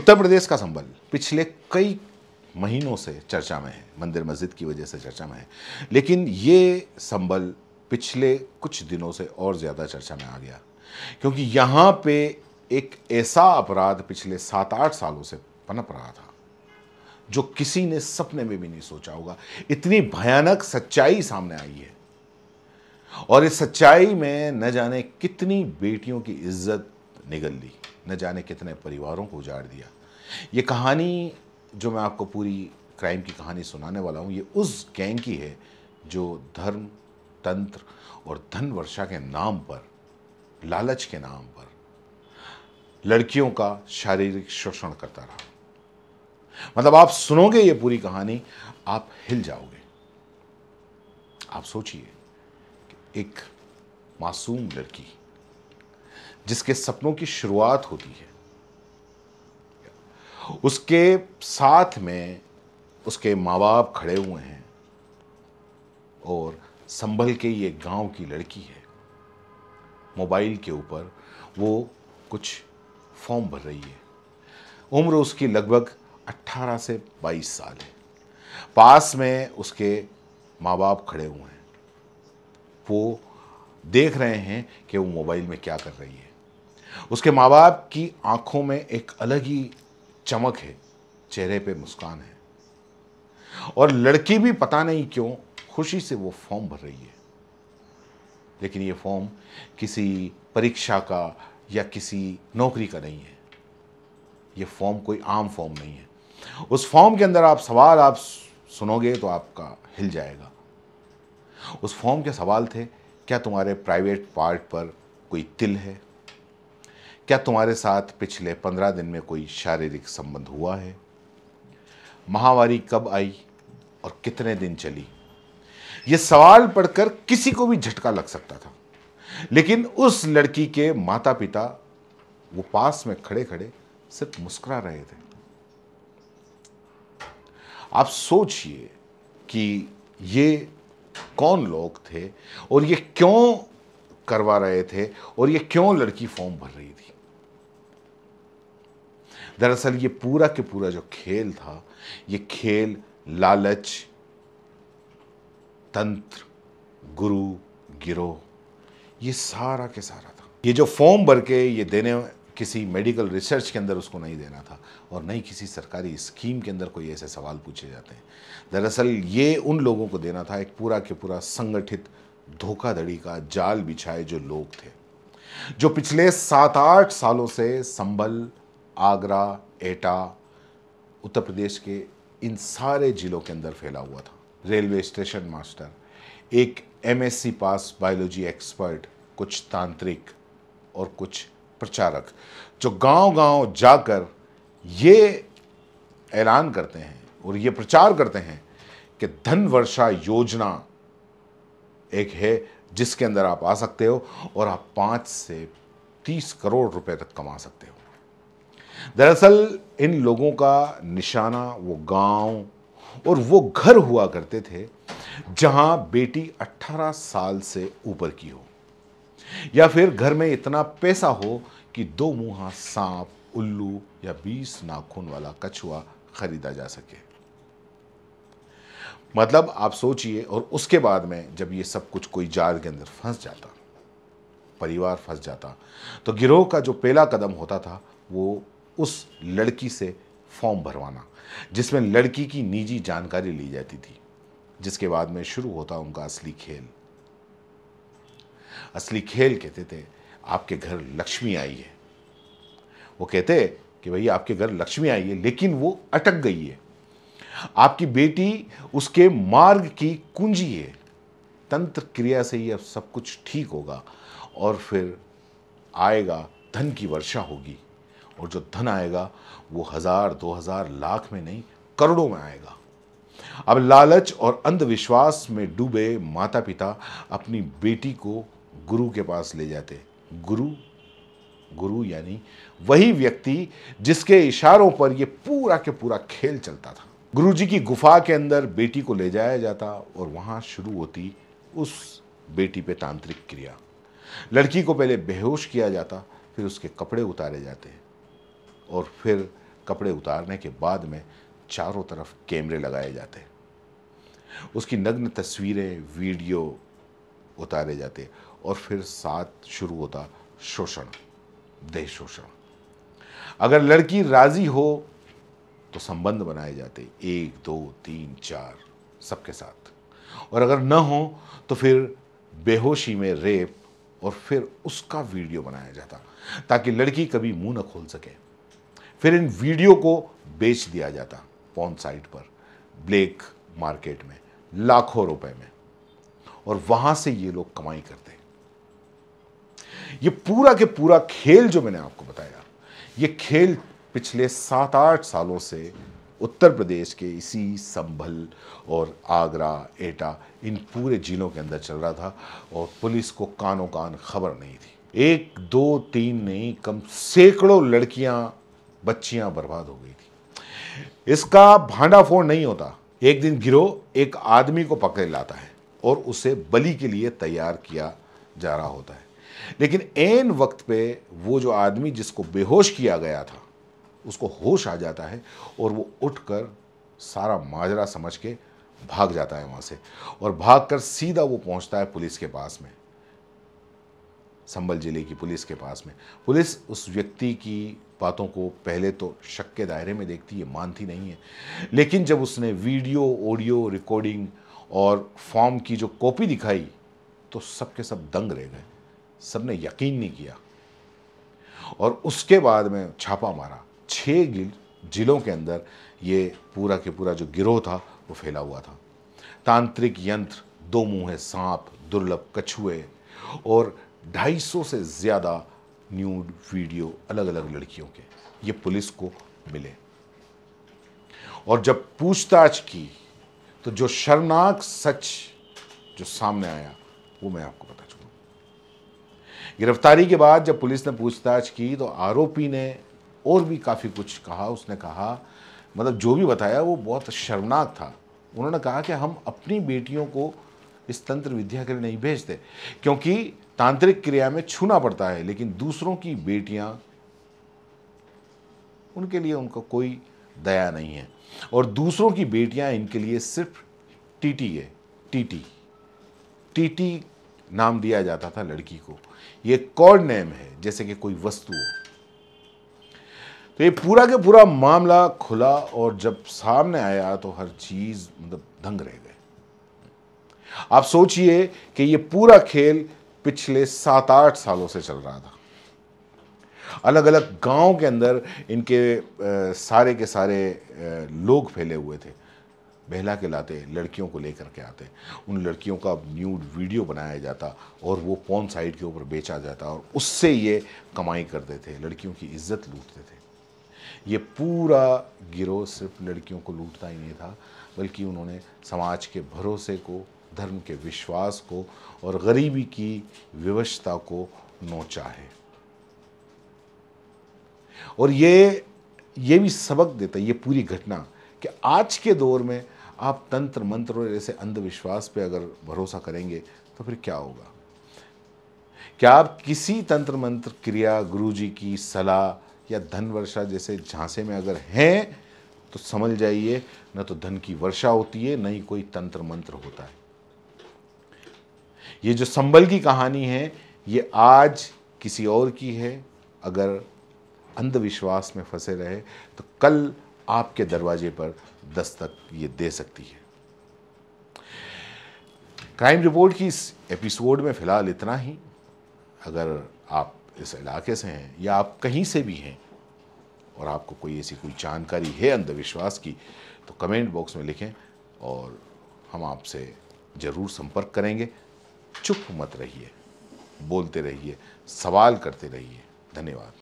उत्तर प्रदेश का संबल पिछले कई महीनों से चर्चा में है, मंदिर मस्जिद की वजह से चर्चा में है, लेकिन ये संबल पिछले कुछ दिनों से और ज़्यादा चर्चा में आ गया, क्योंकि यहाँ पे एक ऐसा अपराध पिछले 7-8 सालों से पनप रहा था जो किसी ने सपने में भी नहीं सोचा होगा। इतनी भयानक सच्चाई सामने आई है और इस सच्चाई में न जाने कितनी बेटियों की इज्जत निगल ली, न जाने कितने परिवारों को उजाड़ दिया। ये कहानी जो मैं आपको पूरी क्राइम की कहानी सुनाने वाला हूँ, ये उस गैंग की है जो धर्म, तंत्र और धन वर्षा के नाम पर, लालच के नाम पर लड़कियों का शारीरिक शोषण करता रहा। मतलब आप सुनोगे ये पूरी कहानी, आप हिल जाओगे। आप सोचिए, एक मासूम लड़की जिसके सपनों की शुरुआत होती है, उसके साथ में उसके माँ बाप खड़े हुए हैं और संभल के ये गांव की लड़की है। मोबाइल के ऊपर वो कुछ फॉर्म भर रही है। उम्र उसकी लगभग 18 से 22 साल है। पास में उसके माँ बाप खड़े हुए हैं। वो देख रहे हैं कि वो मोबाइल में क्या कर रही है। उसके माँ बाप की आंखों में एक अलग ही चमक है, चेहरे पे मुस्कान है और लड़की भी पता नहीं क्यों खुशी से वो फॉर्म भर रही है। लेकिन ये फॉर्म किसी परीक्षा का या किसी नौकरी का नहीं है। ये फॉर्म कोई आम फॉर्म नहीं है। उस फॉर्म के अंदर आप सवाल आप सुनोगे तो आपका हिल जाएगा। उस फॉर्म के सवाल थे, क्या तुम्हारे प्राइवेट पार्ट पर कोई तिल है? क्या तुम्हारे साथ पिछले 15 दिन में कोई शारीरिक संबंध हुआ है? महामारी कब आई और कितने दिन चली? ये सवाल पढ़कर किसी को भी झटका लग सकता था, लेकिन उस लड़की के माता पिता वो पास में खड़े खड़े सिर्फ मुस्कुरा रहे थे। आप सोचिए कि ये कौन लोग थे और ये क्यों करवा रहे थे और ये क्यों लड़की फॉर्म भर रही थी। दरअसल ये पूरा के पूरा जो खेल था, ये खेल लालच, तंत्र, गुरु, गिरोह, ये सारा के सारा था। ये जो फॉर्म भर के ये देने किसी मेडिकल रिसर्च के अंदर उसको नहीं देना था और नहीं किसी सरकारी स्कीम के अंदर कोई ऐसे सवाल पूछे जाते हैं। दरअसल ये उन लोगों को देना था, एक पूरा के पूरा संगठित धोखाधड़ी का जाल बिछाए जो लोग थे, जो पिछले 7-8 सालों से संभल, आगरा, एटा, उत्तर प्रदेश के इन सारे जिलों के अंदर फैला हुआ था। रेलवे स्टेशन मास्टर, एक MSc पास बायोलॉजी एक्सपर्ट, कुछ तांत्रिक और कुछ प्रचारक जो गांव-गांव जाकर ये ऐलान करते हैं और ये प्रचार करते हैं कि धन वर्षा योजना एक है जिसके अंदर आप आ सकते हो और आप 5 से 30 करोड़ रुपए तक कमा सकते हो। दरअसल इन लोगों का निशाना वो गांव और वो घर हुआ करते थे जहां बेटी 18 साल से ऊपर की हो, या फिर घर में इतना पैसा हो कि 2 मुंहा सांप, उल्लू या 20 नाखून वाला कछुआ खरीदा जा सके। मतलब आप सोचिए, और उसके बाद में जब ये सब कुछ कोई जाल के अंदर फंस जाता, परिवार फंस जाता, तो गिरोह का जो पहला कदम होता था वो उस लड़की से फॉर्म भरवाना, जिसमें लड़की की निजी जानकारी ली जाती थी, जिसके बाद में शुरू होता उनका असली खेल। असली खेल कहते थे, आपके घर लक्ष्मी आई है। वो कहते कि भैया आपके घर लक्ष्मी आई है, लेकिन वो अटक गई है। आपकी बेटी उसके मार्ग की कुंजी है। तंत्र क्रिया से ही अब सब कुछ ठीक होगा और फिर आएगा, धन की वर्षा होगी, और जो धन आएगा वो 1000, 2000, लाख में नहीं, करोड़ों में आएगा। अब लालच और अंधविश्वास में डूबे माता पिता अपनी बेटी को गुरु के पास ले जाते। गुरु यानी वही व्यक्ति जिसके इशारों पर यह पूरा के पूरा खेल चलता था। गुरुजी की गुफा के अंदर बेटी को ले जाया जाता और वहां शुरू होती उस बेटी पे तांत्रिक क्रिया। लड़की को पहले बेहोश किया जाता, फिर उसके कपड़े उतारे जाते और फिर कपड़े उतारने के बाद में चारों तरफ कैमरे लगाए जाते, उसकी नग्न तस्वीरें, वीडियो उतारे जाते और फिर साथ शुरू होता शोषण, देह शोषण। अगर लड़की राजी हो तो संबंध बनाए जाते, 1 2 3 4 सबके साथ, और अगर न हो तो फिर बेहोशी में रेप और फिर उसका वीडियो बनाया जाता ताकि लड़की कभी मुंह न खोल सके। फिर इन वीडियो को बेच दिया जाता पॉर्न साइट पर, ब्लैक मार्केट में, लाखों रुपए में, और वहां से ये लोग कमाई करते। ये पूरा के पूरा खेल जो मैंने आपको बताया, ये खेल पिछले 7-8 सालों से उत्तर प्रदेश के इसी संभल और आगरा, एटा, इन पूरे जिलों के अंदर चल रहा था और पुलिस को कानों कान खबर नहीं थी। 1 2 3 नहीं, कम सैकड़ों लड़कियां, बच्चियां बर्बाद हो गई थी। इसका भांडाफोड़ नहीं होता। एक दिन गिरोह एक आदमी को पकड़ लाता है और उसे बलि के लिए तैयार किया जा रहा होता है, लेकिन ऐन वक्त पे वो जो आदमी जिसको बेहोश किया गया था उसको होश आ जाता है और वो उठकर सारा माजरा समझ के भाग जाता है वहां से, और भागकर सीधा वो पहुंचता है पुलिस के पास में, संभल जिले की पुलिस के पास में। पुलिस उस व्यक्ति की बातों को पहले तो शक के दायरे में देखती है, मानती नहीं है, लेकिन जब उसने वीडियो, ऑडियो रिकॉर्डिंग और फॉर्म की जो कॉपी दिखाई तो सबके सब दंग रह गए, सबने यकीन नहीं किया। और उसके बाद में छापा मारा, 6 जिलों के अंदर ये पूरा के पूरा जो गिरोह था वो फैला हुआ था। तांत्रिक यंत्र, 2 मुंहे सांप, दुर्लभ कछुए और 250 से ज़्यादा न्यूड वीडियो अलग अलग लड़कियों के, ये पुलिस को मिले। और जब पूछताछ की तो जो शर्मनाक सच जो सामने आया वो मैं आपको बता चुका। गिरफ्तारी के बाद जब पुलिस ने पूछताछ की तो आरोपी ने और भी काफ़ी कुछ कहा। उसने कहा, मतलब जो भी बताया वो बहुत शर्मनाक था। उन्होंने कहा कि हम अपनी बेटियों को इस तंत्र विद्या के लिए नहीं भेजते, क्योंकि तांत्रिक क्रिया में छूना पड़ता है, लेकिन दूसरों की बेटियां, उनके लिए उनको कोई दया नहीं है, और दूसरों की बेटियां इनके लिए सिर्फ टीटी है। टीटी टीटी नाम दिया जाता था लड़की को, ये कोड नेम है, जैसे कि कोई वस्तु हो। तो ये पूरा के पूरा मामला खुला और जब सामने आया तो हर चीज मतलब दंग रह गए। आप सोचिए कि ये पूरा खेल पिछले 7-8 सालों से चल रहा था। अलग अलग गांव के अंदर इनके सारे के सारे लोग फैले हुए थे, बहला के लाते, लड़कियों को लेकर के आते, उन लड़कियों का न्यूड वीडियो बनाया जाता और वो पॉर्न साइट के ऊपर बेचा जाता और उससे ये कमाई करते थे, लड़कियों की इज्जत लूटते थे। ये पूरा गिरोह सिर्फ लड़कियों को लूटता ही नहीं था, बल्कि उन्होंने समाज के भरोसे को, धर्म के विश्वास को और गरीबी की विवशता को नोचा है। और ये भी सबक देता है ये पूरी घटना कि आज के दौर में आप तंत्र मंत्र और ऐसे अंधविश्वास पे अगर भरोसा करेंगे तो फिर क्या होगा। क्या आप किसी तंत्र मंत्र क्रिया, गुरुजी की सलाह या धन वर्षा जैसे झांसे में अगर हैं तो समझ जाइए, न तो धन की वर्षा होती है, न ही कोई तंत्र मंत्र होता है। ये जो संभल की कहानी है ये आज किसी और की है। अगर अंधविश्वास में फंसे रहे तो कल आपके दरवाजे पर दस्तक ये दे सकती है। क्राइम रिपोर्ट की इस एपिसोड में फिलहाल इतना ही। अगर आप इस इलाके से हैं या आप कहीं से भी हैं और आपको कोई ऐसी कोई जानकारी है अंधविश्वास की तो कमेंट बॉक्स में लिखें और हम आपसे ज़रूर संपर्क करेंगे। चुप मत रहिए, बोलते रहिए, सवाल करते रहिए। धन्यवाद।